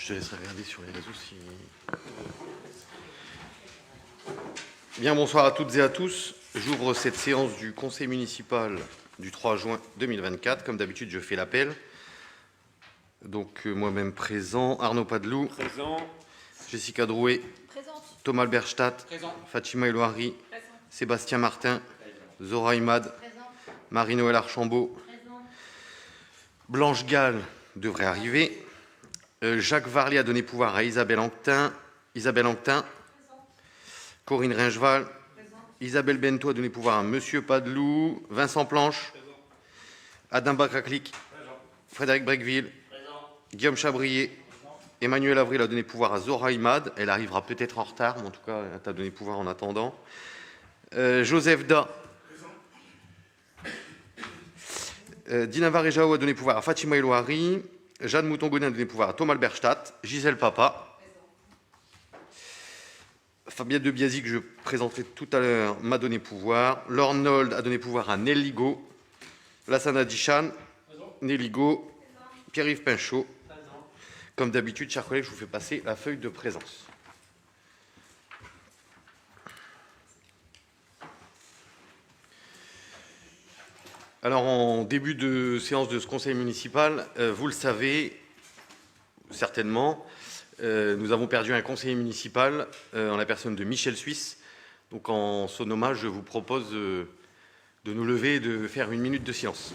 Je te laisserai regarder sur les réseaux si... Bien, bonsoir à toutes et à tous. J'ouvre cette séance du Conseil municipal du 3 juin 2024. Comme d'habitude, je fais l'appel. Donc, moi-même présent. Arnaud Padelou. Présent. Jessica Drouet. Présente. Thomas Alberstadt. Présent. Fatima Elouari. Présent. Sébastien Martin. Zora Imad. Marie-Noël Archambault. Présent. Blanche Gall devrait arriver. Jacques Varlier a donné pouvoir à Isabelle Anctin. Corinne Ringeval. Isabelle Bento a donné pouvoir à Monsieur Padelou. Vincent Planche. Adam Bakraklik. Frédéric Brequeville. Guillaume Chabrier. Emmanuel Avril a donné pouvoir à Zora Imad. Elle arrivera peut-être en retard, mais en tout cas, elle t'a donné pouvoir en attendant. Joseph Da. Dina Varejao a donné pouvoir à Fatima Elouari. Jeanne Mouton-Godin a donné pouvoir à Thomas Alberstadt. Gisèle Papa. Fabien de Biasi, que je présenterai tout à l'heure, m'a donné pouvoir. Laure Nold a donné pouvoir à Nel Ligo. Lassana Dichan. Nel Ligo. Pierre-Yves Pinchot. Comme d'habitude, chers collègues, je vous fais passer la feuille de présence. Alors, en début de séance de ce conseil municipal, vous le savez certainement, nous avons perdu un conseiller municipal en la personne de Michel Suisse. Donc, en son hommage, je vous propose de nous lever et de faire une minute de silence.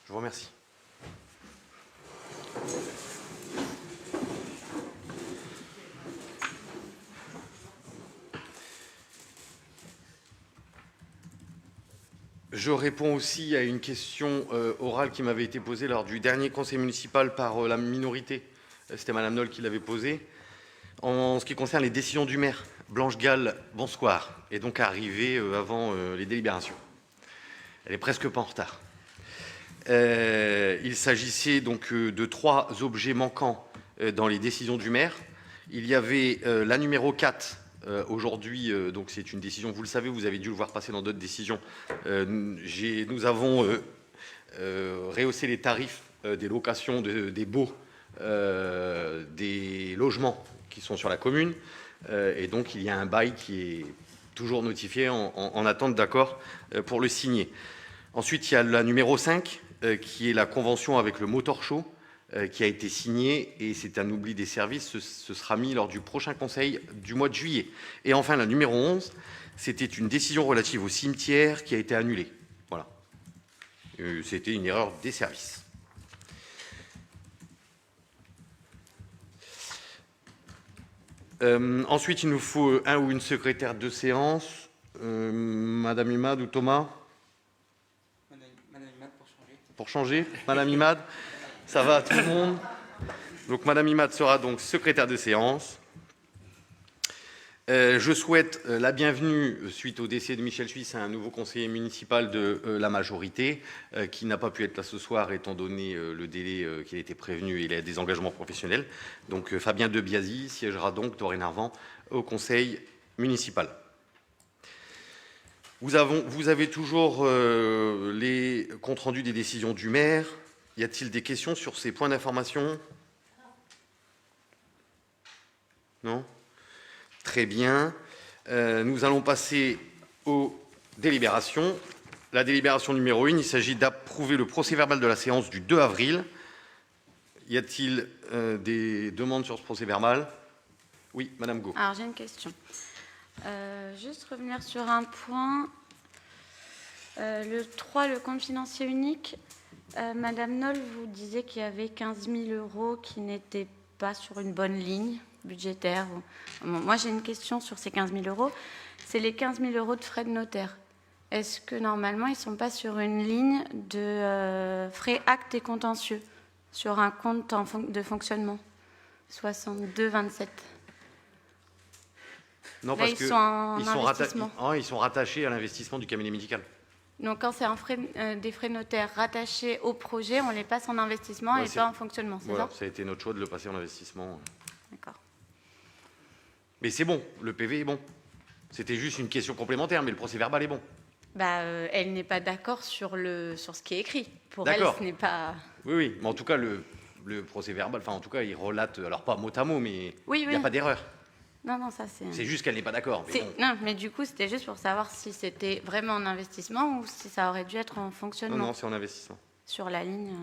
Je vous remercie. Je réponds aussi à une question orale qui m'avait été posée lors du dernier conseil municipal par la minorité. C'était Madame Noll qui l'avait posée. En ce qui concerne les décisions du maire, Blanche Gall, bonsoir, est donc arrivée avant les délibérations. Elle est presque pas en retard. Il s'agissait donc de 3 objets manquants dans les décisions du maire. Il y avait la numéro 4, aujourd'hui, donc c'est une décision, vous le savez, vous avez dû le voir passer dans d'autres décisions. Nous avons rehaussé les tarifs des locations des baux, des logements qui sont sur la commune. Et donc il y a un bail qui est toujours notifié en attente d'accord pour le signer. Ensuite, il y a la numéro 5, qui est la convention avec le Motor Show, qui a été signée, et c'est un oubli des services, ce sera mis lors du prochain conseil du mois de juillet. Et enfin, la numéro 11, c'était une décision relative au cimetière qui a été annulée. Voilà. C'était une erreur des services. Ensuite, il nous faut un ou une secrétaire de séance. Madame Imad ou Thomas ? Madame Imad pour changer. Pour changer, Madame Imad, ça va à tout le monde. Donc Madame Imad sera donc secrétaire de séance. Je souhaite la bienvenue, suite au décès de Michel Suisse, à un nouveau conseiller municipal de la majorité, qui n'a pas pu être là ce soir, étant donné le délai qu'il a été prévenu et il a des engagements professionnels. Donc Fabien de Biasi siégera donc dorénavant au conseil municipal. Vous avez toujours les comptes rendus des décisions du maire. Y a-t-il des questions sur ces points d'information ? Non ? Très bien. Nous allons passer aux délibérations. La délibération numéro 1, il s'agit d'approuver le procès-verbal de la séance du 2 avril. Y a-t-il des demandes sur ce procès-verbal ? Oui, Madame Go. Alors, j'ai une question. Juste revenir sur un point. Le 3, le compte financier unique. Madame Noll, vous disiez qu'il y avait 15 000 € qui n'étaient pas sur une bonne ligne budgétaire. Bon, moi, j'ai une question sur ces 15 000 €. C'est les 15 000 € de frais de notaire. est-ce que normalement, ils ne sont pas sur une ligne de frais, actes et contentieux, sur un compte de fonctionnement 62,27. Non, Là, parce ils que sont en ils investissement. ils sont rattachés à l'investissement du cabinet médical. Donc, quand c'est des frais notaires rattachés au projet, on les passe en investissement Ouais, et pas en fonctionnement, c'est voilà, ça? ça a été notre choix de le passer en investissement. D'accord. Mais c'est bon, le PV est bon. C'était juste une question complémentaire, mais le procès-verbal est bon. Elle n'est pas d'accord sur ce qui est écrit. Pour elle, D'accord. ce n'est pas... Oui, oui, mais en tout cas, le procès-verbal, enfin, en tout cas, il relate, alors pas mot à mot, mais Oui, il n'y a oui. pas d'erreur. Non, ça c'est... C'est juste qu'elle n'est pas d'accord. Mais bon. Non, mais du coup, c'était juste pour savoir si c'était vraiment en investissement ou si ça aurait dû être en fonctionnement. Non, c'est en investissement. Sur la ligne...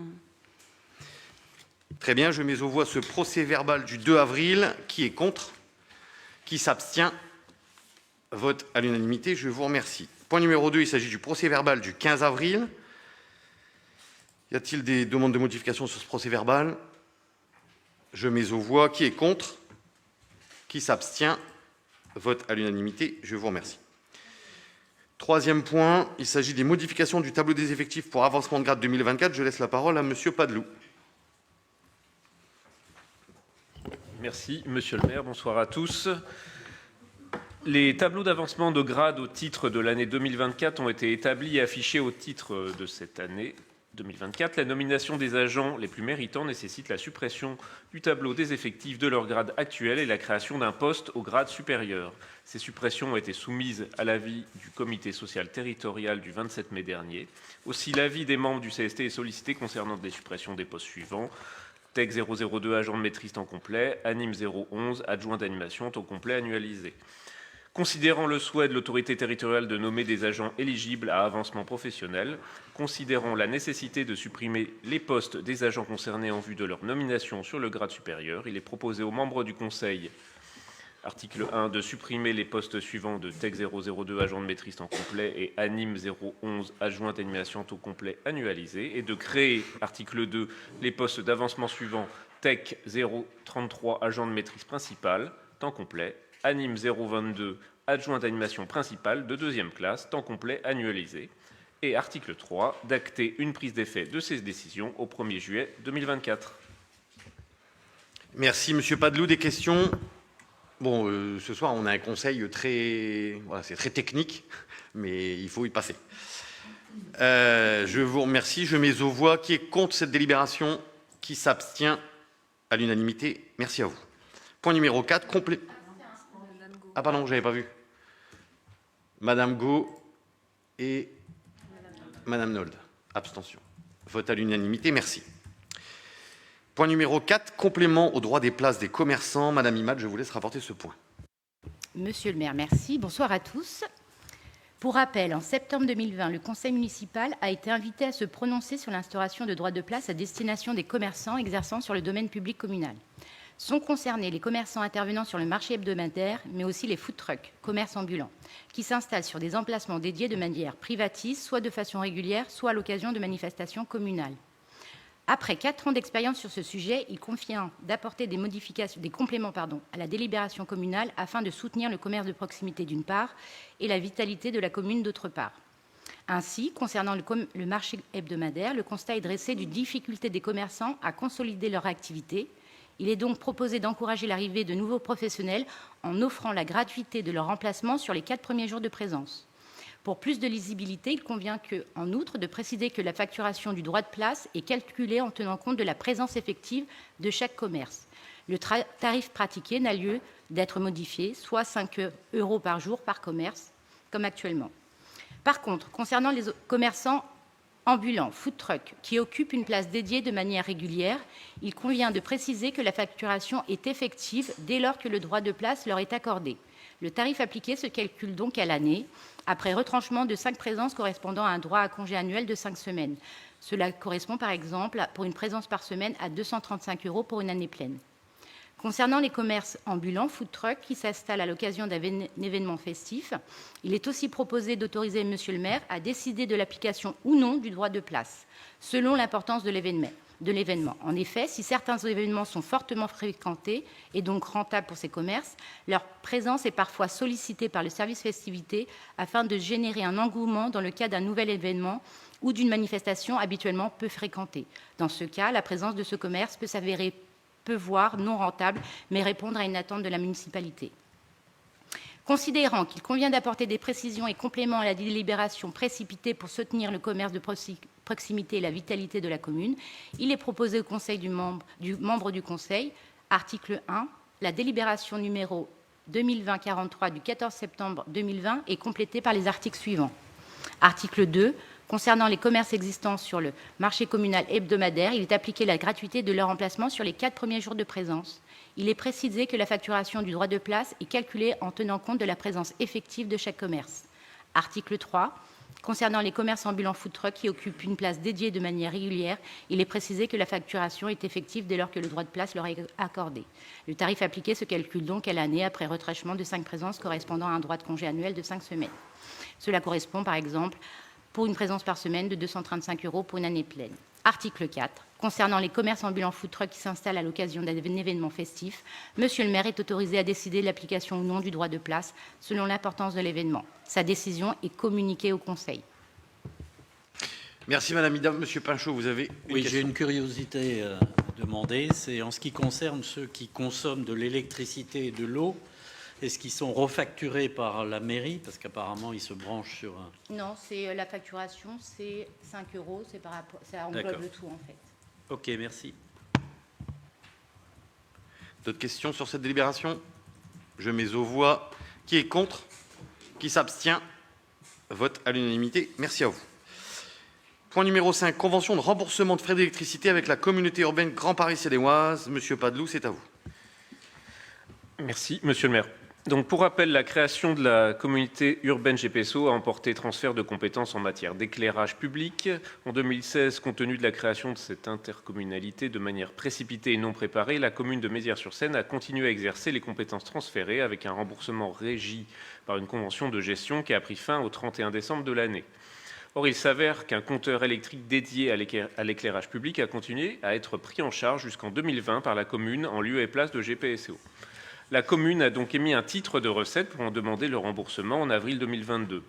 Très bien, je mets aux voix ce procès-verbal du 2 avril. Qui est contre? Qui s'abstient? Vote à l'unanimité, je vous remercie. Point numéro 2, il s'agit du procès-verbal du 15 avril. Y a-t-il des demandes de modification sur ce procès-verbal? Je mets aux voix. Qui est contre? Qui s'abstient? Vote à l'unanimité, je vous remercie. Troisième point, il s'agit des modifications du tableau des effectifs pour avancement de grade 2024. Je laisse la parole à Monsieur Padeloup. Merci, Monsieur le maire. Bonsoir à tous. Les tableaux d'avancement de grade au titre de l'année 2024 ont été établis et affichés au titre de cette année 2024. La nomination des agents les plus méritants nécessite la suppression du tableau des effectifs de leur grade actuel et la création d'un poste au grade supérieur. Ces suppressions ont été soumises à l'avis du comité social territorial du 27 mai dernier. Aussi, l'avis des membres du CST est sollicité concernant les suppressions des postes suivants. TEC 002, agent de maîtrise temps complet, Anime 011, adjoint d'animation temps complet annualisé. Considérant le souhait de l'autorité territoriale de nommer des agents éligibles à avancement professionnel, considérant la nécessité de supprimer les postes des agents concernés en vue de leur nomination sur le grade supérieur, il est proposé aux membres du Conseil, article 1, de supprimer les postes suivants de TEC 002, agent de maîtrise temps complet, et Anime 011, adjoint d'animation temps complet annualisé, et de créer, article 2, les postes d'avancement suivants TEC 033, agent de maîtrise principale, temps complet, Anime 022, adjoint d'animation principale de deuxième classe, temps complet annualisé. Et article 3, d'acter une prise d'effet de ces décisions au 1er juillet 2024. Merci, Monsieur Padeloup. Des questions? Bon, ce soir, on a un conseil très... Voilà, c'est très technique, mais il faut y passer. Je vous remercie. Je mets aux voix. Qui est contre cette délibération? Qui s'abstient? À l'unanimité. Merci à vous. Point numéro 4, complet... Ah pardon, je n'avais pas vu. Madame Go et Madame Nold. Abstention. Vote à l'unanimité, merci. Point numéro 4, complément aux droits des places des commerçants. Madame Imad, je vous laisse rapporter ce point. Monsieur le maire, merci. Bonsoir à tous. Pour rappel, en septembre 2020, le conseil municipal a été invité à se prononcer sur l'instauration de droits de place à destination des commerçants exerçant sur le domaine public communal. Sont concernés les commerçants intervenant sur le marché hebdomadaire, mais aussi les food trucks, commerces ambulants, qui s'installent sur des emplacements dédiés de manière privatiste, soit de façon régulière, soit à l'occasion de manifestations communales. Après 4 ans d'expérience sur ce sujet, il convient d'apporter des compléments à la délibération communale afin de soutenir le commerce de proximité d'une part et la vitalité de la commune d'autre part. Ainsi, concernant le marché hebdomadaire, le constat est dressé d'une difficulté des commerçants à consolider leur activité. Il est donc proposé d'encourager l'arrivée de nouveaux professionnels en offrant la gratuité de leur remplacement sur les 4 premiers jours de présence. Pour plus de lisibilité, il convient en outre de préciser que la facturation du droit de place est calculée en tenant compte de la présence effective de chaque commerce. Le tarif pratiqué n'a lieu d'être modifié, soit 5 € par jour par commerce, comme actuellement. Par contre, concernant les commerçants ambulants, food truck, qui occupent une place dédiée de manière régulière, il convient de préciser que la facturation est effective dès lors que le droit de place leur est accordé. Le tarif appliqué se calcule donc à l'année, après retranchement de 5 présences correspondant à un droit à congé annuel de 5 semaines. Cela correspond par exemple pour une présence par semaine à 235 € pour une année pleine. Concernant les commerces ambulants, food truck, qui s'installent à l'occasion d'un événement festif, il est aussi proposé d'autoriser Monsieur le maire à décider de l'application ou non du droit de place, selon l'importance de l'événement. de l'événement. En effet, si certains événements sont fortement fréquentés et donc rentables pour ces commerces, leur présence est parfois sollicitée par le service festivité afin de générer un engouement dans le cas d'un nouvel événement ou d'une manifestation habituellement peu fréquentée. Dans ce cas, la présence de ce commerce peut s'avérer peu voire non rentable, mais répondre à une attente de la municipalité. Considérant qu'il convient d'apporter des précisions et compléments à la délibération précipitée pour soutenir le commerce de proximité et la vitalité de la commune, il est proposé au conseil du membre du conseil, article 1, la délibération numéro 2020-43 du 14 septembre 2020 est complétée par les articles suivants. Article 2. Concernant les commerces existants sur le marché communal hebdomadaire, il est appliqué la gratuité de leur emplacement sur les 4 premiers jours de présence. Il est précisé que la facturation du droit de place est calculée en tenant compte de la présence effective de chaque commerce. Article 3. Concernant les commerces ambulants food truck qui occupent une place dédiée de manière régulière, il est précisé que la facturation est effective dès lors que le droit de place leur est accordé. Le tarif appliqué se calcule donc à l'année après retranchement de 5 présences correspondant à un droit de congé annuel de 5 semaines. Cela correspond par exemple pour une présence par semaine de 235 € pour une année pleine. Article 4. Concernant les commerces ambulants food truck qui s'installent à l'occasion d'un événement festif, Monsieur le maire est autorisé à décider de l'application ou non du droit de place selon l'importance de l'événement. Sa décision est communiquée au Conseil. Merci Madame Ida. Monsieur Pinchot, vous avez une Oui, question. j'ai une curiosité à demander. C'est en ce qui concerne ceux qui consomment de l'électricité et de l'eau. Est-ce qu'ils sont refacturés par la mairie? Parce qu'apparemment, ils se branchent sur un... Non, c'est la facturation, c'est 5 €, c'est par rapport, ça englobe D'accord. le tout en fait. Ok, merci. D'autres questions sur cette délibération? Je mets aux voix. Qui est contre? Qui s'abstient? Vote à l'unanimité. Merci à vous. Point numéro 5. Convention de remboursement de frais d'électricité avec la communauté urbaine Grand Paris Sédéoise. Monsieur Padeloup, c'est à vous. Merci, monsieur le maire. Donc, pour rappel, la création de la communauté urbaine GPSO a emporté transfert de compétences en matière d'éclairage public. En 2016, compte tenu de la création de cette intercommunalité de manière précipitée et non préparée, la commune de Mézières-sur-Seine a continué à exercer les compétences transférées avec un remboursement régi par une convention de gestion qui a pris fin au 31 décembre de l'année. Or, il s'avère qu'un compteur électrique dédié à l'éclairage public a continué à être pris en charge jusqu'en 2020 par la commune en lieu et place de GPSO. La commune a donc émis un titre de recette pour en demander le remboursement en avril 2022.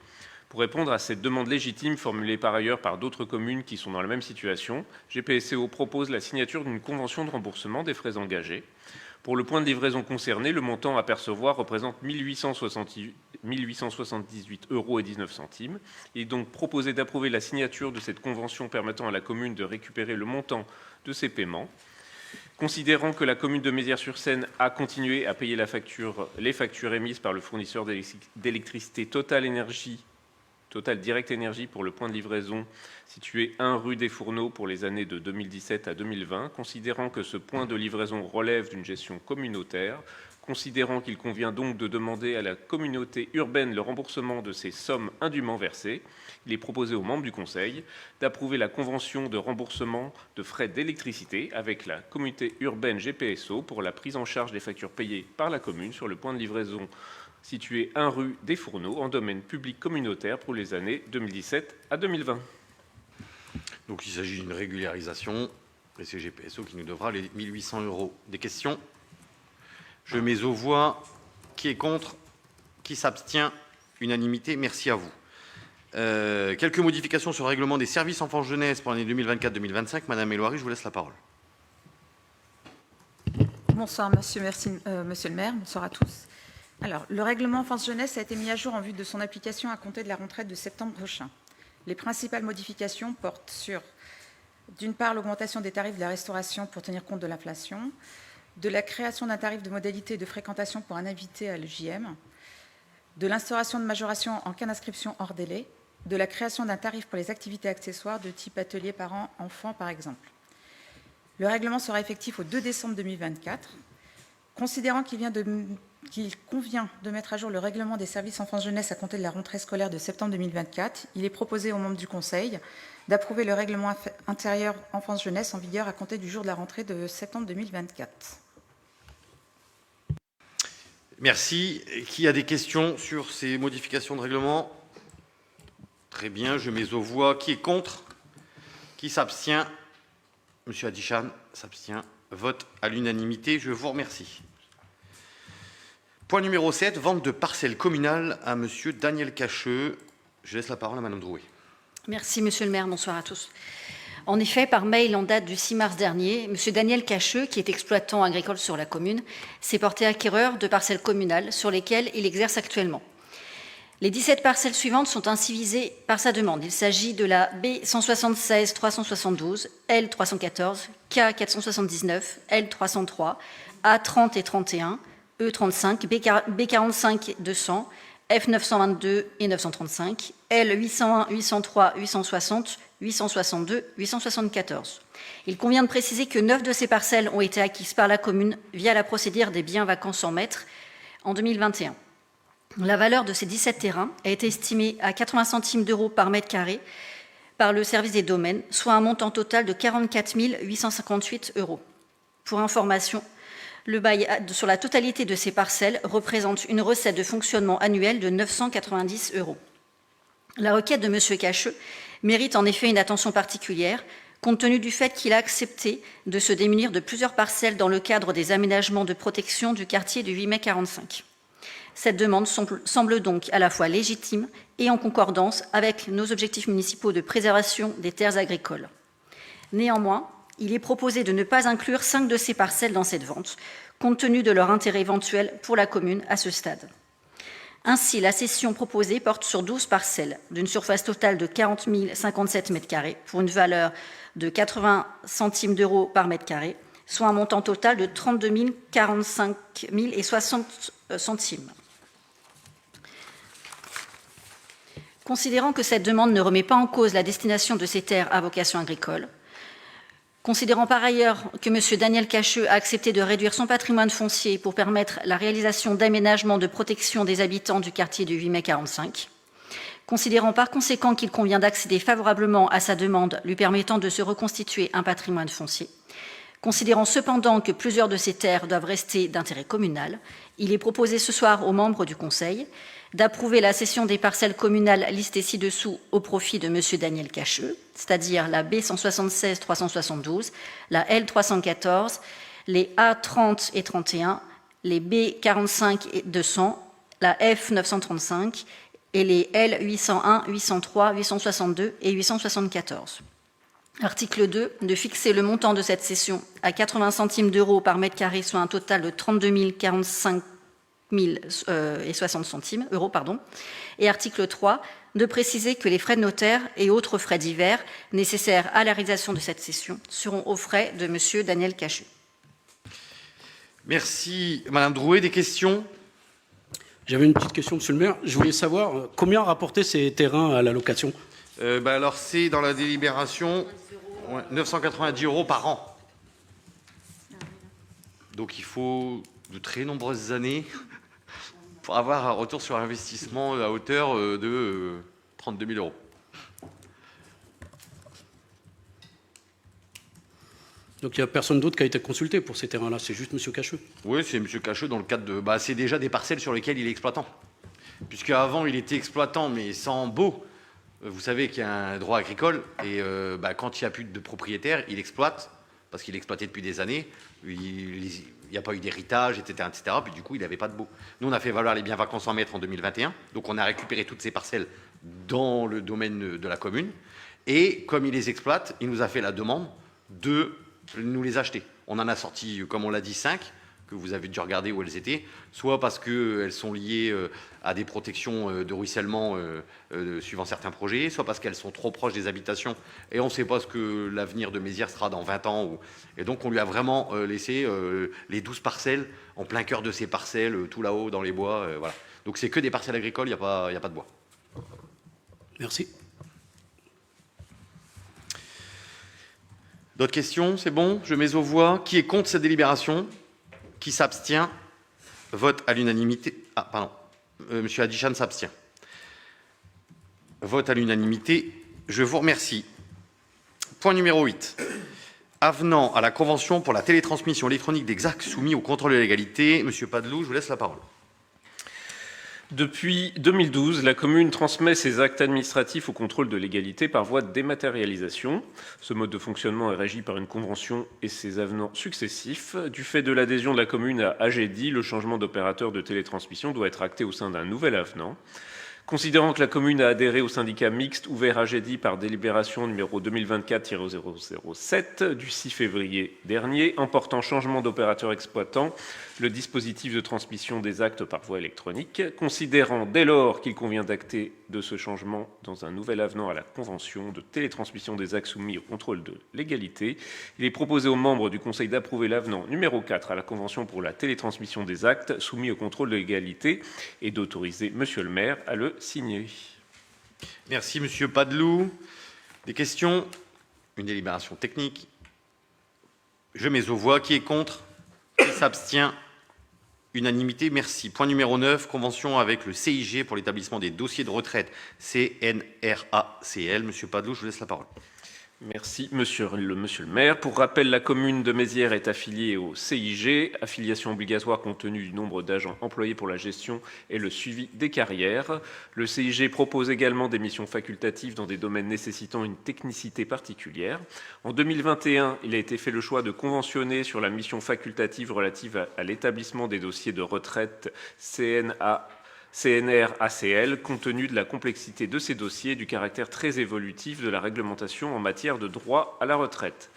Pour répondre à cette demande légitime formulée par ailleurs par d'autres communes qui sont dans la même situation, GPSO propose la signature d'une convention de remboursement des frais engagés. Pour le point de livraison concerné, le montant à percevoir représente 1 878,19 €. Il est donc proposé d'approuver la signature de cette convention permettant à la commune de récupérer le montant de ces paiements. Considérant que la commune de Mézières-sur-Seine a continué à payer les factures émises par le fournisseur d'électricité Total Direct Énergie pour le point de livraison situé 1 rue des Fourneaux pour les années de 2017 à 2020, considérant que ce point de livraison relève d'une gestion communautaire, considérant qu'il convient donc de demander à la communauté urbaine le remboursement de ces sommes indûment versées, il est proposé aux membres du Conseil d'approuver la convention de remboursement de frais d'électricité avec la communauté urbaine GPSO pour la prise en charge des factures payées par la commune sur le point de livraison situé 1 rue des Fourneaux en domaine public communautaire pour les années 2017 à 2020. Donc il s'agit d'une régularisation et c'est GPSO qui nous devra les 1 800 €. Des questions? Je mets aux voix. Qui est contre? Qui s'abstient? Unanimité. Merci à vous. Quelques modifications sur le règlement des services enfants-jeunesse pour l'année 2024-2025. Madame Éloiry, je vous laisse la parole. Bonsoir, monsieur le maire. Bonsoir à tous. Alors, le règlement enfance-jeunesse a été mis à jour en vue de son application à compter de la rentrée de septembre prochain. Les principales modifications portent sur, d'une part, l'augmentation des tarifs de la restauration pour tenir compte de l'inflation, de la création d'un tarif de modalité de fréquentation pour un invité à l'EJM, de l'instauration de majoration en cas d'inscription hors délai, de la création d'un tarif pour les activités accessoires de type atelier parents-enfants, par exemple. Le règlement sera effectif au 2 décembre 2024. Considérant qu'il convient de mettre à jour le règlement des services enfance-jeunesse à compter de la rentrée scolaire de septembre 2024, il est proposé aux membres du Conseil d'approuver le règlement intérieur enfance-jeunesse en vigueur à compter du jour de la rentrée de septembre 2024. Merci. Qui a des questions sur ces modifications de règlement? Très bien, je mets aux voix. Qui est contre? Qui s'abstient? Monsieur Adichan s'abstient. Vote à l'unanimité. Je vous remercie. Point numéro 7, vente de parcelles communales à Monsieur Daniel Cacheux. Je laisse la parole à Madame Drouet. Merci, Monsieur le maire. Bonsoir à tous. En effet, par mail en date du 6 mars dernier, M. Daniel Cacheux, qui est exploitant agricole sur la commune, s'est porté acquéreur de parcelles communales sur lesquelles il exerce actuellement. Les 17 parcelles suivantes sont ainsi visées par sa demande. Il s'agit de la B176 372, L314, K479, L303, A30 et 31, E35, B45 200, F922 et 935, L801, 803, 860, 862, 874. Il convient de préciser que 9 de ces parcelles ont été acquises par la commune via la procédure des biens vacants sans maître en 2021. La valeur de ces 17 terrains a été estimée à 80 centimes d'euros par mètre carré par le service des domaines, soit un montant total de 44 858 euros. Pour information, le bail sur la totalité de ces parcelles représente une recette de fonctionnement annuelle de 990 euros. La requête de M. Cacheux mérite en effet une attention particulière, compte tenu du fait qu'il a accepté de se démunir de plusieurs parcelles dans le cadre des aménagements de protection du quartier du 8 mai 45. Cette demande semble donc à la fois légitime et en concordance avec nos objectifs municipaux de préservation des terres agricoles. Néanmoins, il est proposé de ne pas inclure 5 de ces parcelles dans cette vente, compte tenu de leur intérêt éventuel pour la commune à ce stade. Ainsi, la cession proposée porte sur 12 parcelles, d'une surface totale de 40 057 m², pour une valeur de 80 centimes d'euros par mètre carré, soit un montant total de 32 045 060 centimes. Considérant que cette demande ne remet pas en cause la destination de ces terres à vocation agricole, considérant par ailleurs que M. Daniel Cacheux a accepté de réduire son patrimoine foncier pour permettre la réalisation d'aménagements de protection des habitants du quartier du 8 mai 45, considérant par conséquent qu'il convient d'accéder favorablement à sa demande lui permettant de se reconstituer un patrimoine foncier, considérant cependant que plusieurs de ces terres doivent rester d'intérêt communal, il est proposé ce soir aux membres du Conseil d'approuver la cession des parcelles communales listées ci-dessous au profit de M. Daniel Cacheux, c'est-à-dire la B176 372, la L314, les A30 et 31, les B45 et 200, la F935 et les L801, 803, 862 et 874. Article 2, de fixer le montant de cette cession à 80 centimes d'euros par mètre carré, soit un total de 32 045 et 60 centimes, euros. Et article 3, de préciser que les frais de notaire et autres frais divers nécessaires à la réalisation de cette cession seront aux frais de M. Daniel Cacheux. Merci. Madame Drouet, des questions? J'avais une petite question, Monsieur le maire. Je voulais savoir combien rapportaient ces terrains à la location? Alors, c'est dans la délibération 990 euros par an. Donc, il faut de très nombreuses années pour avoir un retour sur investissement à hauteur de 32 000 euros. Donc il n'y a personne d'autre qui a été consulté pour ces terrains-là, c'est juste M. Cacheux? Oui, c'est M. Cacheux dans le cadre de... c'est déjà des parcelles sur lesquelles il est exploitant. Puisqu'avant, il était exploitant, mais sans baux. Vous savez qu'il y a un droit agricole, et quand il n'y a plus de propriétaire, il exploite, parce qu'il exploitait depuis des années. Il n'y a pas eu d'héritage, etc., etc. Puis du coup, il n'avait pas de baux. Nous, on a fait valoir les biens vacants sans maître en 2021. Donc, on a récupéré toutes ces parcelles dans le domaine de la commune. Et comme il les exploite, il nous a fait la demande de nous les acheter. On en a sorti, comme on l'a dit, 5, que vous avez dû regarder où elles étaient, soit parce qu'elles sont liées à des protections de ruissellement suivant certains projets, soit parce qu'elles sont trop proches des habitations et on ne sait pas ce que l'avenir de Mézières sera dans 20 ans. Et donc on lui a vraiment laissé les 12 parcelles en plein cœur de ces parcelles, tout là-haut dans les bois. Voilà. Donc c'est que des parcelles agricoles, il n'y a pas de bois. Merci. D'autres questions? C'est bon? Je mets aux voix. Qui est contre cette délibération? Qui s'abstient? Vote à l'unanimité. Ah, pardon. Monsieur Adichan s'abstient. Vote à l'unanimité. Je vous remercie. Point numéro 8. Avenant à la Convention pour la télétransmission électronique des actes soumis au contrôle de légalité. Monsieur Padeloup, je vous laisse la parole. Depuis 2012, la commune transmet ses actes administratifs au contrôle de légalité par voie de dématérialisation. Ce mode de fonctionnement est régi par une convention et ses avenants successifs. Du fait de l'adhésion de la commune à AGEDI, le changement d'opérateur de télétransmission doit être acté au sein d'un nouvel avenant. Considérant que la commune a adhéré au syndicat mixte ouvert AGEDI par délibération numéro 2024-007 du 6 février dernier, en portant changement d'opérateur exploitant le dispositif de transmission des actes par voie électronique, considérant dès lors qu'il convient d'acter de ce changement dans un nouvel avenant à la convention de télétransmission des actes soumis au contrôle de légalité, il est proposé aux membres du Conseil d'approuver l'avenant numéro 4 à la convention pour la télétransmission des actes soumis au contrôle de légalité et d'autoriser Monsieur le maire à le signer. Merci, Monsieur Padeloup. Des questions? Une délibération technique. Je mets aux voix. Qui est contre? Qui s'abstient? Unanimité, merci. Point numéro 9, convention avec le CIG pour l'établissement des dossiers de retraite CNRACL. Monsieur Padeloup, je vous laisse la parole. Merci, monsieur le maire. Pour rappel, la commune de Mézières est affiliée au CIG, affiliation obligatoire compte tenu du nombre d'agents employés pour la gestion et le suivi des carrières. Le CIG propose également des missions facultatives dans des domaines nécessitant une technicité particulière. En 2021, il a été fait le choix de conventionner sur la mission facultative relative à l'établissement des dossiers de retraite CNRACL, compte tenu de la complexité de ces dossiers et du caractère très évolutif de la réglementation en matière de droit à la retraite.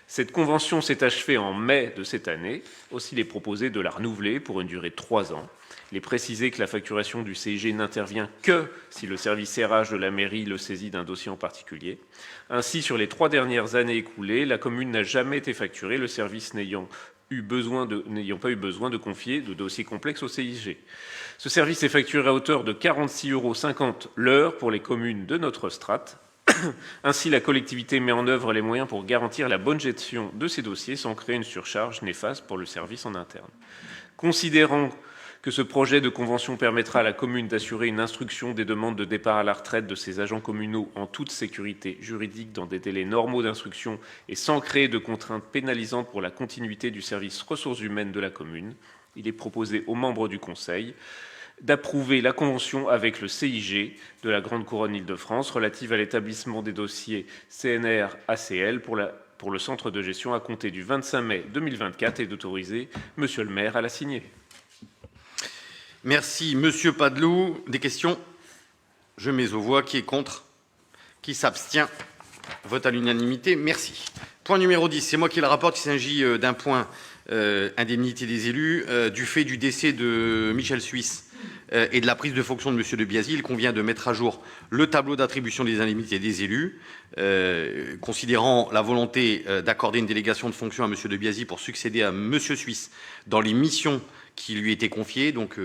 Cette convention s'est achevée en mai de cette année. Aussi, il est proposé de la renouveler pour une durée de 3 ans. Il est précisé que la facturation du CIG n'intervient que si le service RH de la mairie le saisit d'un dossier en particulier. Ainsi, sur les 3 dernières années écoulées, la commune n'a jamais été facturée, le service n'ayant pas eu besoin de confier de dossiers complexes au CIG. Ce service est facturé à hauteur de 46,50 € l'heure pour les communes de notre strate. Ainsi, la collectivité met en œuvre les moyens pour garantir la bonne gestion de ces dossiers sans créer une surcharge néfaste pour le service en interne. Considérant que ce projet de convention permettra à la commune d'assurer une instruction des demandes de départ à la retraite de ses agents communaux en toute sécurité juridique dans des délais normaux d'instruction et sans créer de contraintes pénalisantes pour la continuité du service ressources humaines de la commune, il est proposé aux membres du Conseil d'approuver la convention avec le CIG de la Grande Couronne Île-de-France relative à l'établissement des dossiers CNRACL pour le centre de gestion à compter du 25 mai 2024 et d'autoriser Monsieur le maire à la signer. Merci, Monsieur Padeloup. Des questions? Je mets aux voix. Qui est contre? Qui s'abstient? Vote à l'unanimité. Merci. Point numéro 10, c'est moi qui le rapporte. Il s'agit d'un point indemnité des élus. Du fait du décès de Michel Suisse et de la prise de fonction de Monsieur de Biasy, il convient de mettre à jour le tableau d'attribution des indemnités des élus. Considérant la volonté d'accorder une délégation de fonction à Monsieur de Biasy pour succéder à Monsieur Suisse dans les missions qui lui étaient confiées. Donc,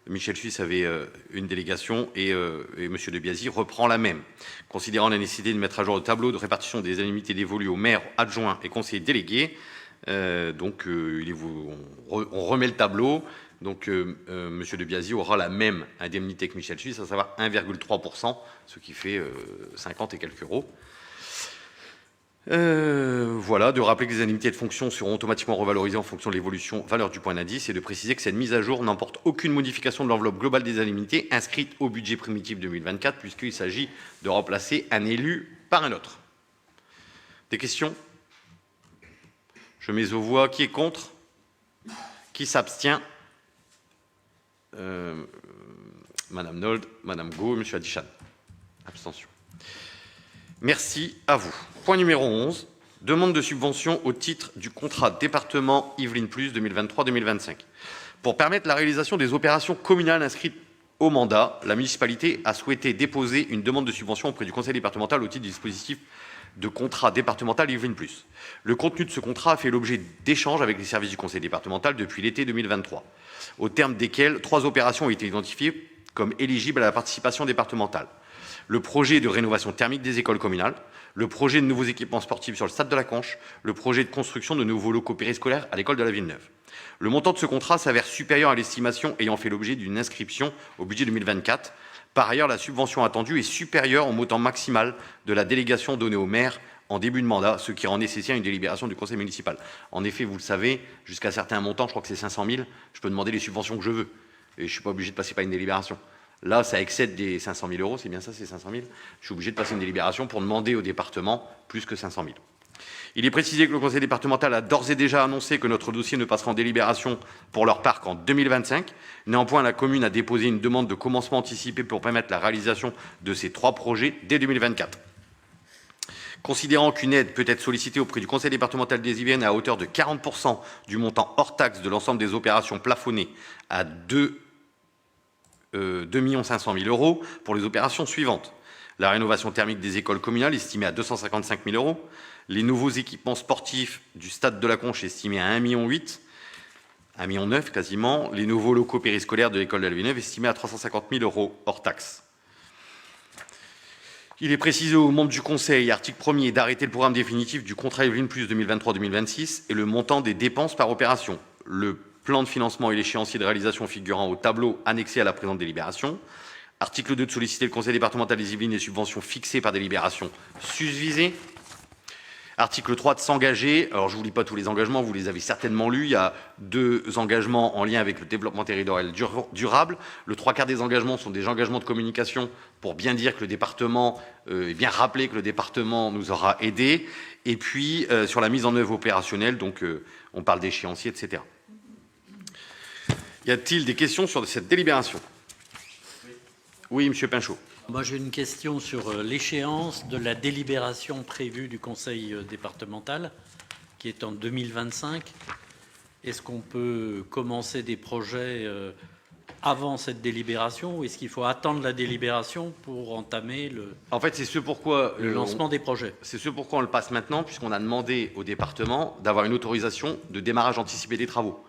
Michel Suisse avait une délégation et Monsieur de Biasy reprend la même. Considérant la nécessité de mettre à jour le tableau de répartition des indemnités dévolues aux maires, adjoints et conseillers délégués, on remet le tableau. Donc, Monsieur de Biasy aura la même indemnité que Michel Suisse, à savoir 1,3%, ce qui fait 50 et quelques euros. Voilà, de rappeler que les indemnités de fonction seront automatiquement revalorisées en fonction de l'évolution valeur du point d'indice et de préciser que cette mise à jour n'emporte aucune modification de l'enveloppe globale des indemnités inscrite au budget primitif 2024 puisqu'il s'agit de remplacer un élu par un autre. Des questions? Je mets aux voix. Qui est contre? Qui s'abstient? Madame Nold, Madame Gau, Monsieur Adichan. Abstention. Merci à vous. Point numéro 11, demande de subvention au titre du contrat département Yvelines Plus 2023-2025. Pour permettre la réalisation des opérations communales inscrites au mandat, la municipalité a souhaité déposer une demande de subvention auprès du conseil départemental au titre du dispositif de contrat départemental Yvelines Plus. Le contenu de ce contrat a fait l'objet d'échanges avec les services du conseil départemental depuis l'été 2023, au terme desquels 3 opérations ont été identifiées comme éligibles à la participation départementale. Le projet de rénovation thermique des écoles communales, le projet de nouveaux équipements sportifs sur le stade de la Conche, le projet de construction de nouveaux locaux périscolaires à l'école de la Villeneuve. Le montant de ce contrat s'avère supérieur à l'estimation ayant fait l'objet d'une inscription au budget 2024. Par ailleurs, la subvention attendue est supérieure au montant maximal de la délégation donnée au maire en début de mandat, ce qui rend nécessaire une délibération du conseil municipal. En effet, vous le savez, jusqu'à certains montants, je crois que c'est 500 000, je peux demander les subventions que je veux. et je ne suis pas obligé de passer par une délibération. Là, ça excède des 500 000 euros, c'est bien ça, c'est 500 000. Je suis obligé de passer une délibération pour demander au département plus que 500 000. Il est précisé que le conseil départemental a d'ores et déjà annoncé que notre dossier ne passera en délibération pour leur part qu'en 2025. Néanmoins, la commune a déposé une demande de commencement anticipé pour permettre la réalisation de ces 3 projets dès 2024. Considérant qu'une aide peut être sollicitée auprès du conseil départemental des Yvelines à hauteur de 40% du montant hors taxe de l'ensemble des opérations plafonnées à 2 500 000 euros pour les opérations suivantes. La rénovation thermique des écoles communales estimée à 255 000 euros. Les nouveaux équipements sportifs du stade de la Conche estimés à 1,8 million, 1,9 million quasiment. Les nouveaux locaux périscolaires de l'école de la Villeneuve estimés à 350 000 euros hors taxe. Il est précisé aux membres du Conseil, article 1er, d'arrêter le programme définitif du contrat Yvelines Plus 2023-2026 et le montant des dépenses par opération. Le plan de financement et l'échéancier de réalisation figurant au tableau annexé à la présente délibération. Article 2, de solliciter le Conseil départemental des Yvelines les subventions fixées par délibération susvisée. Article 3, de s'engager. Alors, je ne vous lis pas tous les engagements, vous les avez certainement lus. Il y a 2 engagements en lien avec le développement territorial durable. Le 3/4 des engagements sont des engagements de communication pour bien dire que le département, et bien rappeler que le département nous aura aidés. Et puis, sur la mise en œuvre opérationnelle, donc on parle d'échéancier, etc. Y a-t-il des questions sur cette délibération? Oui, Monsieur Pinchot. Moi, j'ai une question sur l'échéance de la délibération prévue du conseil départemental, qui est en 2025. Est-ce qu'on peut commencer des projets avant cette délibération ou est-ce qu'il faut attendre la délibération pour entamer le, en fait, c'est ce pourquoi le lancement des projets? C'est ce pourquoi on le passe maintenant, puisqu'on a demandé au département d'avoir une autorisation de démarrage anticipé des travaux.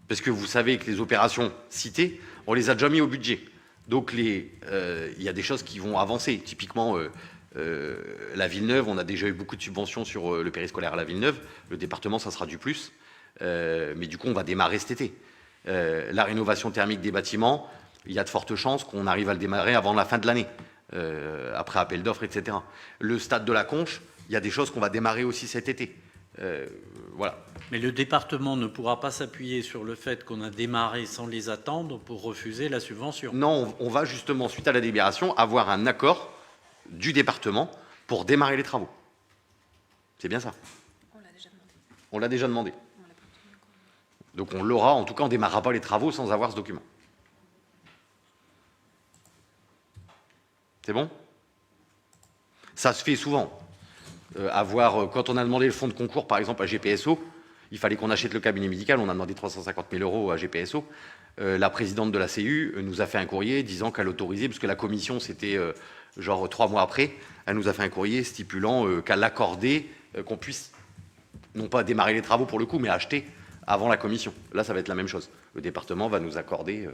Parce que vous savez que les opérations citées, on les a déjà mis au budget. Donc, il y a des choses qui vont avancer. Typiquement, la Villeneuve, on a déjà eu beaucoup de subventions sur le périscolaire à la Villeneuve. Le département, ça sera du plus. Mais du coup, on va démarrer cet été. La rénovation thermique des bâtiments, il y a de fortes chances qu'on arrive à le démarrer avant la fin de l'année, après appel d'offres, etc. Le stade de la Conche, il y a des choses qu'on va démarrer aussi cet été. Voilà. Mais le département ne pourra pas s'appuyer sur le fait qu'on a démarré sans les attendre pour refuser la subvention. Non, on va justement, suite à la délibération, avoir un accord du département pour démarrer les travaux. C'est bien ça. On l'a déjà demandé. On l'a déjà demandé. Donc on l'aura, en tout cas on ne démarrera pas les travaux sans avoir ce document. C'est bon? Ça se fait souvent. Quand on a demandé le fonds de concours, par exemple, à GPSO, il fallait qu'on achète le cabinet médical, on a demandé 350 000 euros à GPSO. La présidente de la CU nous a fait un courrier disant qu'elle autorisait, parce que la commission, c'était genre 3 mois après, elle nous a fait un courrier stipulant qu'elle accordait qu'on puisse, non pas démarrer les travaux pour le coup, mais acheter avant la commission. Là, ça va être la même chose. Le département va nous accorder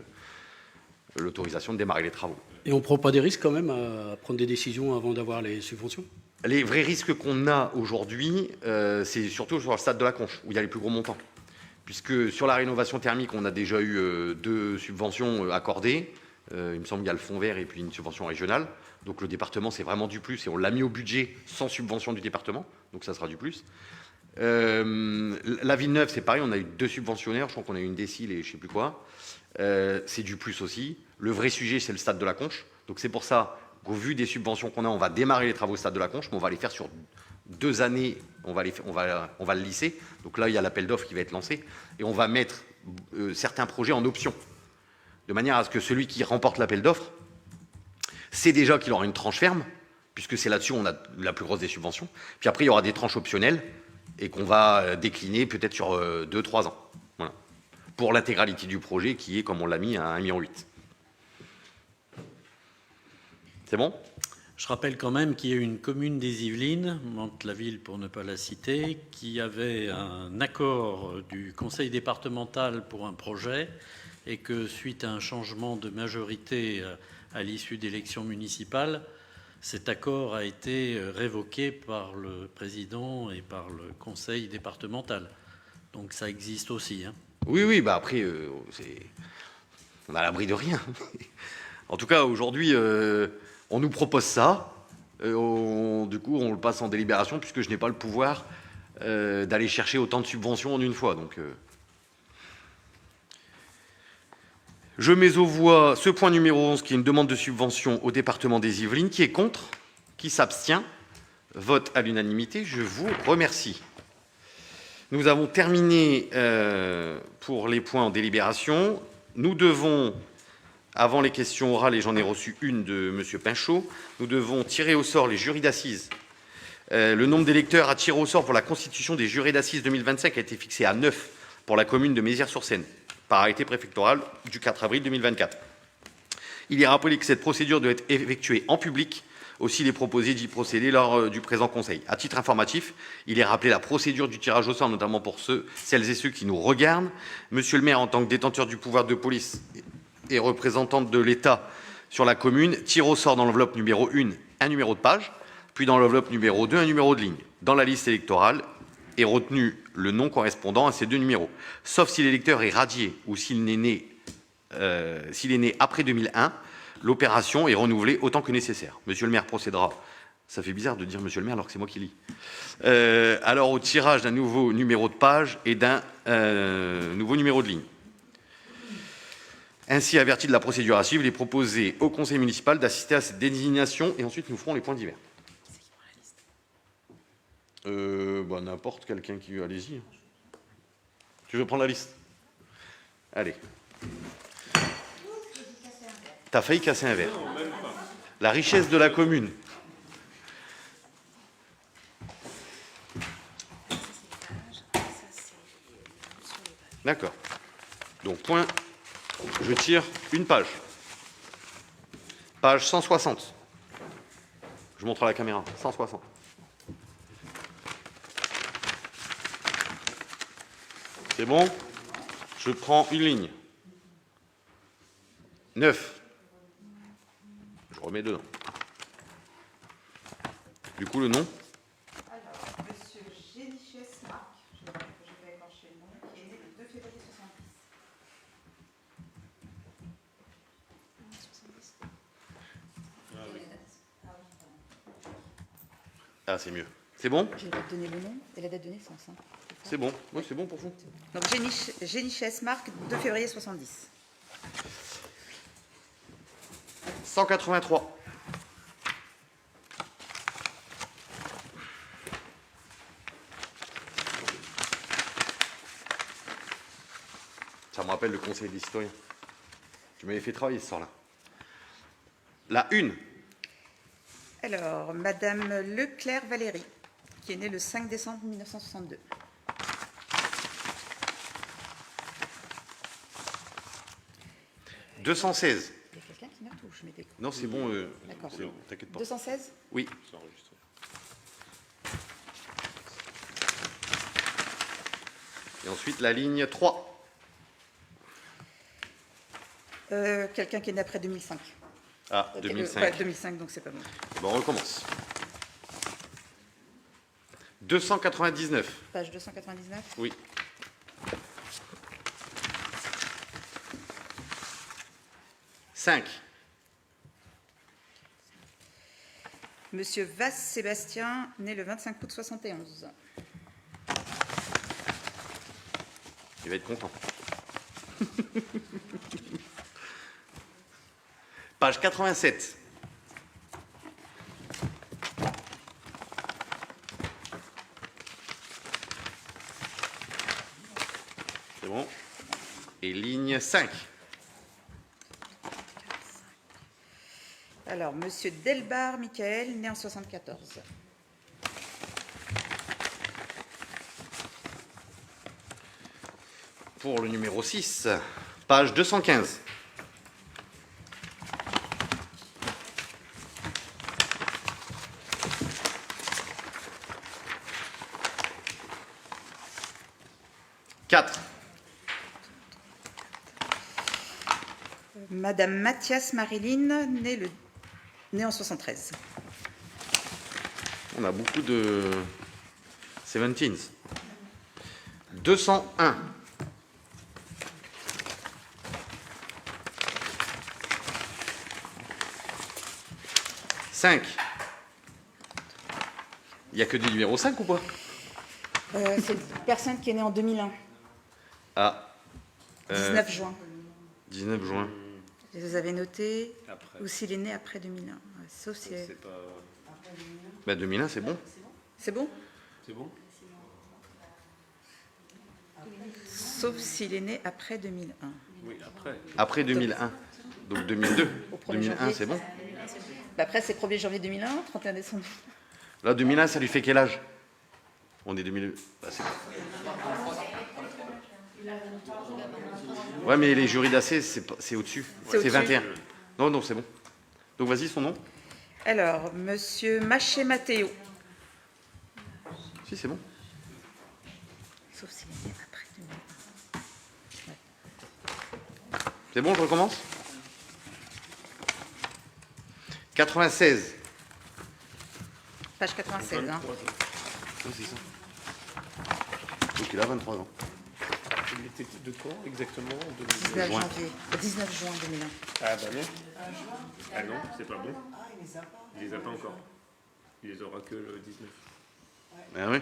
l'autorisation de démarrer les travaux. Et on ne prend pas des risques quand même à prendre des décisions avant d'avoir les subventions? Les vrais risques qu'on a aujourd'hui, c'est surtout sur le stade de la Conche, où il y a les plus gros montants. Puisque sur la rénovation thermique, on a déjà eu 2 subventions accordées. Il me semble qu'il y a le fonds vert et puis une subvention régionale. Donc le département, c'est vraiment du plus. Et on l'a mis au budget sans subvention du département. Donc ça sera du plus. La Villeneuve, c'est pareil. On a eu 2 subventionnaires. Je crois qu'on a eu une décile et je ne sais plus quoi. C'est du plus aussi. Le vrai sujet, c'est le stade de la Conche. Donc c'est pour ça qu'au vu des subventions qu'on a, on va démarrer les travaux au stade de la Conche, mais on va les faire sur 2 années. On va le lisser. Donc là, il y a l'appel d'offres qui va être lancé. Et on va mettre certains projets en option. De manière à ce que celui qui remporte l'appel d'offres, c'est déjà qu'il aura une tranche ferme, puisque c'est là-dessus on a la plus grosse des subventions. Puis après, il y aura des tranches optionnelles et qu'on va décliner peut-être sur 2-3 ans. Voilà. Pour l'intégralité du projet qui est, comme on l'a mis, à 1,8 million. C'est bon? Je rappelle quand même qu'il y a une commune des Yvelines, Mantes-la-Ville pour ne pas la citer, qui avait un accord du conseil départemental pour un projet et que suite à un changement de majorité à l'issue d'élections municipales, cet accord a été révoqué par le président et par le conseil départemental. Donc ça existe aussi. Hein. Oui, bah après, on est à l'abri de rien. En tout cas, aujourd'hui, on nous propose ça. Du coup, on le passe en délibération puisque je n'ai pas le pouvoir d'aller chercher autant de subventions en une fois. Donc, Je mets aux voix ce point numéro 11, qui est une demande de subvention au département des Yvelines. Qui est contre? Qui s'abstient? Vote à l'unanimité. Je vous remercie. Nous avons terminé pour les points en délibération. Nous devons, avant les questions orales, et j'en ai reçu une de M. Pinchot, nous devons tirer au sort les jurys d'assises. Le nombre d'électeurs à tirer au sort pour la constitution des jurys d'assises 2025 a été fixé à 9 pour la commune de Mézières-sur-Seine, par arrêté préfectoral du 4 avril 2024. Il est rappelé que cette procédure doit être effectuée en public. Aussi, il est proposé d'y procéder lors du présent Conseil. À titre informatif, il est rappelé la procédure du tirage au sort, notamment pour celles et ceux qui nous regardent. Monsieur le maire, en tant que détenteur du pouvoir de police et représentant de l'État sur la commune, tire au sort dans l'enveloppe numéro 1 un numéro de page, puis dans l'enveloppe numéro 2 un numéro de ligne. Dans la liste électorale est retenu le nom correspondant à ces deux numéros, sauf si l'électeur est radié ou s'il est né après 2001. L'opération est renouvelée autant que nécessaire. Monsieur le maire procédera. Ça fait bizarre de dire monsieur le maire alors que c'est moi qui lis. Alors au tirage d'un nouveau numéro de page et d'un nouveau numéro de ligne. Ainsi averti de la procédure à suivre, il est proposé au conseil municipal d'assister à cette désignation et ensuite nous ferons les points divers. N'importe, quelqu'un qui veut, allez-y. Tu veux prendre la liste? Allez. T'as failli casser un verre. La richesse de la commune. D'accord. Donc, point. Je tire une page. Page 160. Je montre à la caméra. 160. C'est bon? Je prends une ligne. 9. Je remets dedans. Du coup, le nom? Alors, monsieur Génichès Marc, je vais écorcher le nom, qui est né le 2 février 70. Ah, c'est mieux. C'est bon? Je vais te donner le nom et la date de naissance. Hein. C'est bon. Oui, c'est bon pour vous. Donc, Génichès Marc, 2 février 70. 183. Ça me rappelle le conseil des citoyens. Tu m'avais fait travailler ce soir-là. La une. Alors, Madame Leclerc Valérie, qui est née le 5 décembre 1962. « 216. Il y a quelqu'un qui note ou je m'étais... Non, c'est bon. D'accord. C'est bon, t'inquiète pas. 216 ? Oui. Et ensuite, la ligne 3. Quelqu'un qui est né après 2005. Ah, 2005. Ouais, 2005, donc c'est pas bon. Bon, on recommence. 299. Page 299. Oui. Cinq. Monsieur Vasse-Sébastien, né le 25 août 71. Il va être content. Page 87. C'est bon. Et ligne 5. Alors, monsieur Delbar Michael, né en 74. Pour le numéro 6, page 215. Quatre. Madame Mathias Marilyn, née en 73. On a beaucoup de 17s. 201. Cinq. Il n'y a que des numéros 5 ou pas? C'est une personne qui est née en 2001, Ah. 19 juin. 19 juin. Vous avez noté, Après. ou s'il est né après 2001. Ouais, sauf si... C'est pas... Bah, 2001, c'est bon. C'est bon? C'est bon? Sauf s'il est né après 2001. Oui, après. Après 2001. Donc 2002. Au 1er 2001, janvier. c'est bon. Bah, après, c'est 1er janvier 2001, 31 décembre. Là, 2001, ça lui fait quel âge? On est 2002. Bah, c'est... Ouais, mais les jurys d'AC, c'est au-dessus. C'est au-dessus. 21. Non, non, c'est bon. Donc, vas-y, son nom. Alors, monsieur Maché Matteo. Si, c'est bon. Sauf s'il est né après 2001. C'est bon, je recommence. 96. Page 96. Hein. Oui, c'est ça. Donc, il a 23 ans. Il était de quand exactement? 19 Juin. janvier. 19 juin 2001. Ah bah non. Ah non, c'est pas bon. Il les a pas encore. Il les aura que le 19. Ah oui.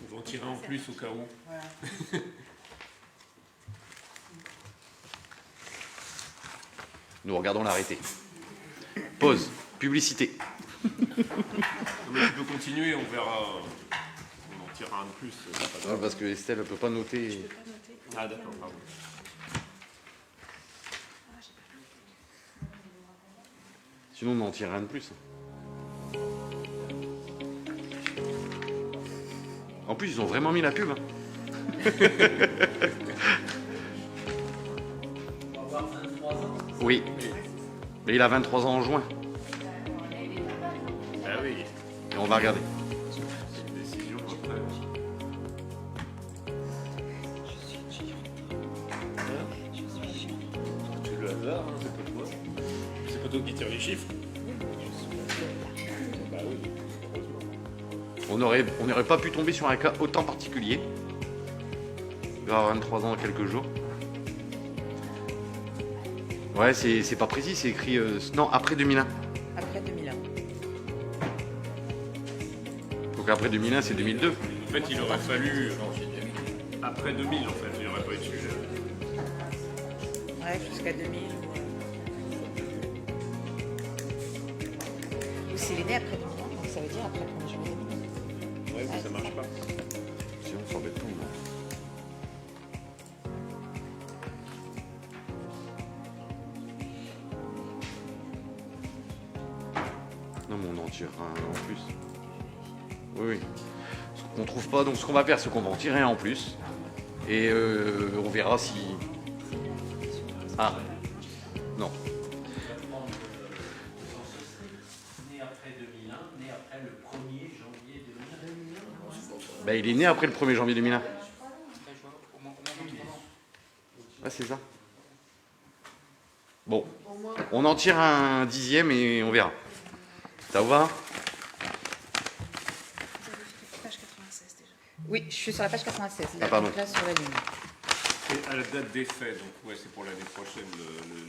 On va en tirer en plus au cas où. Nous regardons l'arrêté. Pause. Publicité. Non, mais tu peux continuer, on verra. On en tirera un de plus. C'est pas Ah, grave. parce que Estelle ne peut pas noter. Ah d'accord, pardon. Sinon, on n'en tire rien de plus. En plus, ils ont vraiment mis la pub. Hein. Oui. Mais il a 23 ans en juin. Ah oui, Et on va regarder. c'est une décision après. Tu le hasard, hein, c'est pas toi. C'est pas toi qui tire les chiffres. Bah oui, heureusement. On n'aurait pas pu tomber sur un cas autant particulier. Il va avoir 23 ans dans quelques jours. Ouais, c'est pas précis, c'est écrit... non, après 2001. Après 2001. Donc après 2001, c'est 2002. En fait, il aurait fallu. Après 2000, en fait, il n'y aurait pas eu de sujet. Ouais, jusqu'à 2000. Ou s'il est né après 2001, donc ça veut dire après 1er janvier 2001. Ouais, mais ça marche pas. Sinon, on s'embête tout. Non, mais on en tire un en plus. Oui, oui. Ce qu'on trouve pas, donc ce qu'on va faire, c'est qu'on va en tirer un en plus. Et on verra si... Ah, non. Né après 2001, né après le 1er janvier 2001. Bah, il est né après le 1er janvier 2001. Au moins 23 ans. Ah, c'est ça. Bon, on en tire un dixième et on verra. Ça vous va? Oui, je suis sur la page 96. Ah, pardon. Là, sur la ligne. Et à la date des faits, donc ouais, c'est pour l'année prochaine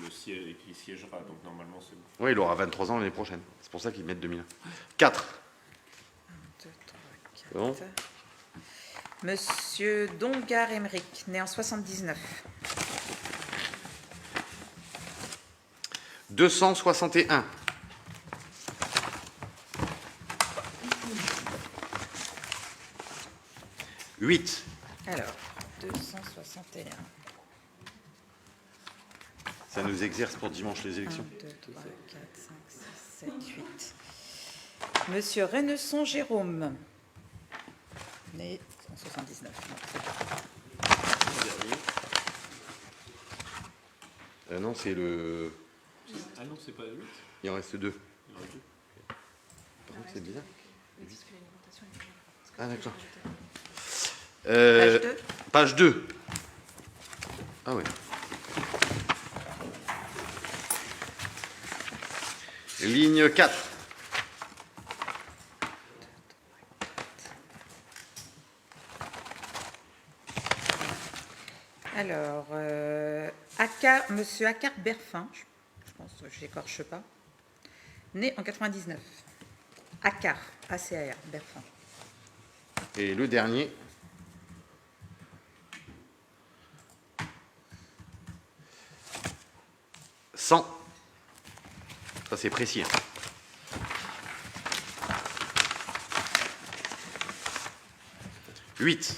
le siège qui siégera, donc normalement c'est bon. Oui, il aura 23 ans l'année prochaine. C'est pour ça qu'ils mettent 2001. 4. 1, 2, 3, 4. Bon. Monsieur Dongar Emeric, né en 79. 261. 8. Alors, 261. Ça nous exerce pour dimanche les 1, élections. 2, 3, 4, 5, 6, 7, 8. Monsieur Renesson Jérôme, né en 79. Non, c'est le... Ah non, c'est pas 8. Il en reste 2. Il y en a deux. Par contre, c'est bizarre. Ah, d'accord. Page 2. Page 2. Ah ouais. Ligne 4. Alors, Monsieur Akar Berfin, je pense que je n'écorche pas, né en 99. Akar, A-C-A-R, Berfin. Et le dernier. « 100 ». Ça, c'est précis. 8.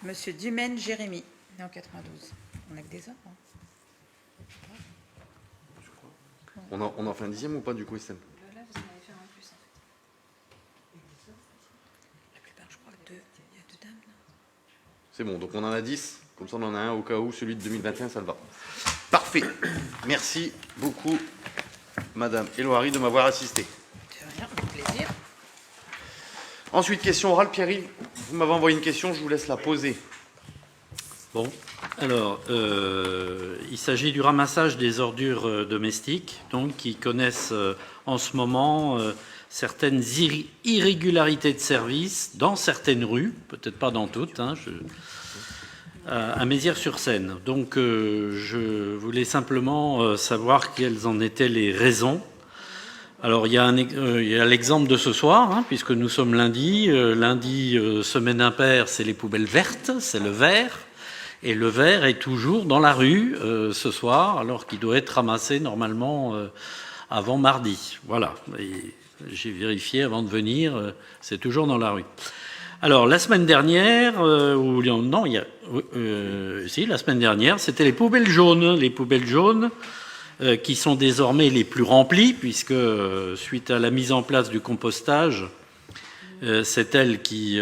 Monsieur Dumaine Jérémy, né en 92. On a que des hommes. Hein. On en fait un 10e ou pas du coup, Estelle? Là, vous en avez fait un plus en fait. La plupart, je crois, il y a 2 dames. C'est bon, donc on en a 10. Comme ça, on en a un au cas où celui de 2021, ça le va. Parfait. Merci beaucoup, Madame Elouari, de m'avoir assisté. De rien, avec plaisir. Ensuite, question orale. Pierre-Yves, vous m'avez envoyé une question, je vous laisse la poser. Bon, alors, il s'agit du ramassage des ordures domestiques, donc qui connaissent en ce moment certaines irrégularités de service dans certaines rues, peut-être pas dans toutes, hein, à Mézières-sur-Seine. Donc, je voulais simplement savoir quelles en étaient les raisons. Alors, il y a l'exemple de ce soir, hein, puisque nous sommes lundi. Lundi, semaine impaire, c'est les poubelles vertes, c'est le vert. Et le verre est toujours dans la rue ce soir, alors qu'il doit être ramassé normalement avant mardi. Voilà. Et j'ai vérifié avant de venir, c'est toujours dans la rue. Alors, la semaine dernière, la semaine dernière, c'était les poubelles jaunes. Les poubelles jaunes qui sont désormais les plus remplies, puisque suite à la mise en place du compostage, c'est elle qui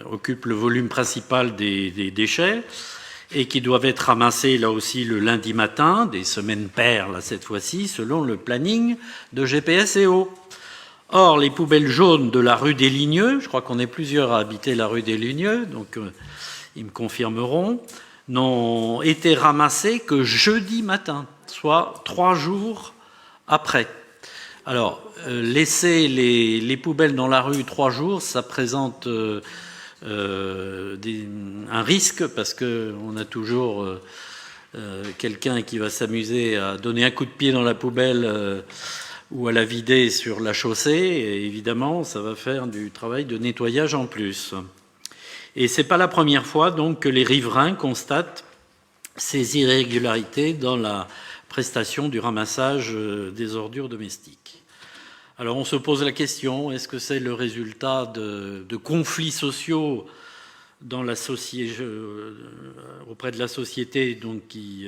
occupe le volume principal des déchets et qui doivent être ramassés là aussi le lundi matin, des semaines paires là cette fois-ci, selon le planning de GPSEO. Or, les poubelles jaunes de la rue des Ligneux, je crois qu'on est plusieurs à habiter la rue des Ligneux, donc ils me confirmeront, n'ont été ramassées que jeudi matin, soit 3 jours après. Alors, laisser les poubelles dans la rue 3 jours, ça présente un risque parce qu'on a toujours quelqu'un qui va s'amuser à donner un coup de pied dans la poubelle ou à la vider sur la chaussée. Et évidemment, ça va faire du travail de nettoyage en plus. Et c'est pas la première fois donc que les riverains constatent ces irrégularités dans la prestation du ramassage des ordures domestiques. Alors on se pose la question, est-ce que c'est le résultat de conflits sociaux dans auprès de la société donc, qui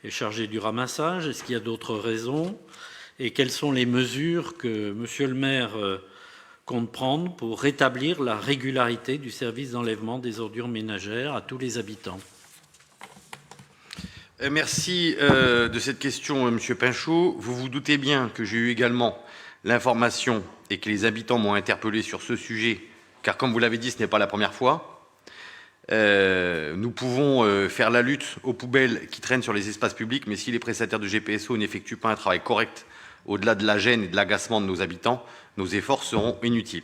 est chargée du ramassage? Est-ce qu'il y a d'autres raisons? Et quelles sont les mesures que Monsieur le maire compte prendre pour rétablir la régularité du service d'enlèvement des ordures ménagères à tous les habitants? Merci de cette question, Monsieur Pinchot. Vous vous doutez bien que j'ai eu également l'information et que les habitants m'ont interpellé sur ce sujet, car comme vous l'avez dit, ce n'est pas la première fois. Nous pouvons faire la lutte aux poubelles qui traînent sur les espaces publics, mais si les prestataires de GPSO n'effectuent pas un travail correct au-delà de la gêne et de l'agacement de nos habitants, nos efforts seront inutiles.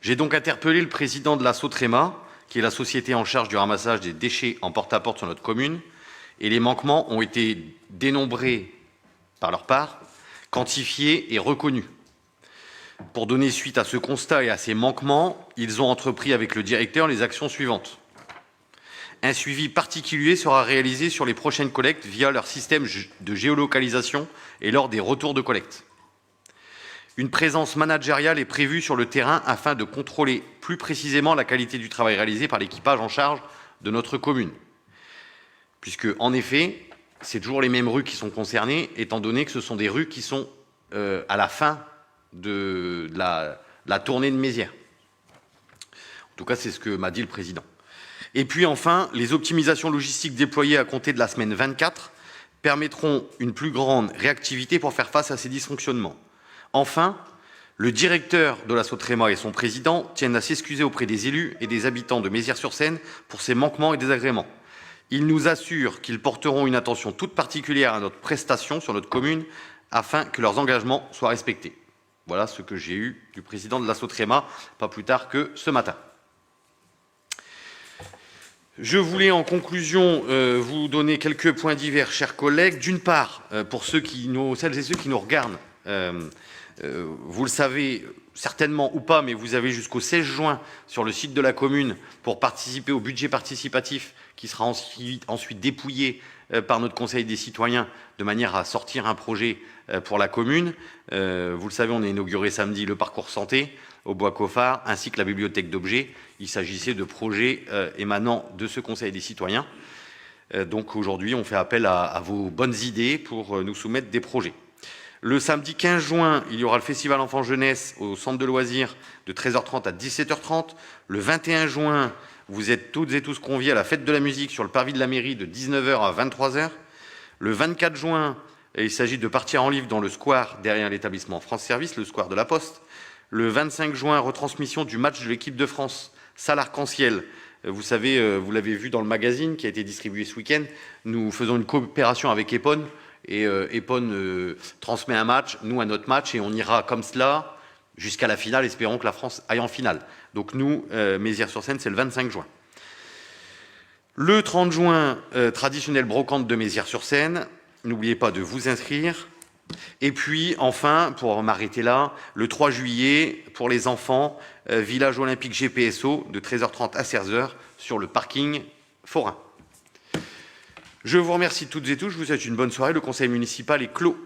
J'ai donc interpellé le président de la Sotréma, qui est la société en charge du ramassage des déchets en porte-à-porte sur notre commune, et les manquements ont été dénombrés par leur part, quantifiés et reconnus. Pour donner suite à ce constat et à ces manquements, ils ont entrepris avec le directeur les actions suivantes. Un suivi particulier sera réalisé sur les prochaines collectes via leur système de géolocalisation et lors des retours de collecte. Une présence managériale est prévue sur le terrain afin de contrôler plus précisément la qualité du travail réalisé par l'équipage en charge de notre commune. Puisque, en effet, c'est toujours les mêmes rues qui sont concernées, étant donné que ce sont des rues qui sont à la fin de la tournée de Mézières. En tout cas, c'est ce que m'a dit le président. Et puis enfin, les optimisations logistiques déployées à compter de la semaine 24 permettront une plus grande réactivité pour faire face à ces dysfonctionnements. Enfin, le directeur de la Sotréma et son président tiennent à s'excuser auprès des élus et des habitants de Mézières-sur-Seine pour ces manquements et désagréments. Ils nous assurent qu'ils porteront une attention toute particulière à notre prestation sur notre commune afin que leurs engagements soient respectés. Voilà ce que j'ai eu du président de la Sotréma, pas plus tard que ce matin. Je voulais en conclusion vous donner quelques points divers, chers collègues. D'une part, pour celles et ceux qui nous regardent, vous le savez certainement ou pas, mais vous avez jusqu'au 16 juin sur le site de la commune pour participer au budget participatif qui sera ensuite dépouillé par notre Conseil des citoyens de manière à sortir un projet pour la commune. Vous le savez, on a inauguré samedi le parcours santé au Bois Coffard ainsi que la bibliothèque d'objets. Il s'agissait de projets émanant de ce Conseil des citoyens. Donc aujourd'hui, on fait appel à vos bonnes idées pour nous soumettre des projets. Le samedi 15 juin, il y aura le Festival Enfants Jeunesse au centre de loisirs de 13h30 à 17h30. Le 21 juin, vous êtes toutes et tous conviés à la fête de la musique sur le parvis de la mairie de 19h à 23h. Le 24 juin, il s'agit de partir en livre dans le square derrière l'établissement France Service, le square de la Poste. Le 25 juin, retransmission du match de l'équipe de France, salle arc-en-ciel. Vous savez, vous l'avez vu dans le magazine qui a été distribué ce week-end, nous faisons une coopération avec EPON. Et EPON transmet un match, nous un autre match, et on ira comme cela jusqu'à la finale, espérons que la France aille en finale. Donc nous, Mézières-sur-Seine, c'est le 25 juin. Le 30 juin, traditionnelle brocante de Mézières-sur-Seine. N'oubliez pas de vous inscrire. Et puis, enfin, pour m'arrêter là, le 3 juillet, pour les enfants, village olympique GPSO de 13h30 à 16h sur le parking forain. Je vous remercie toutes et tous, je vous souhaite une bonne soirée. Le conseil municipal est clos.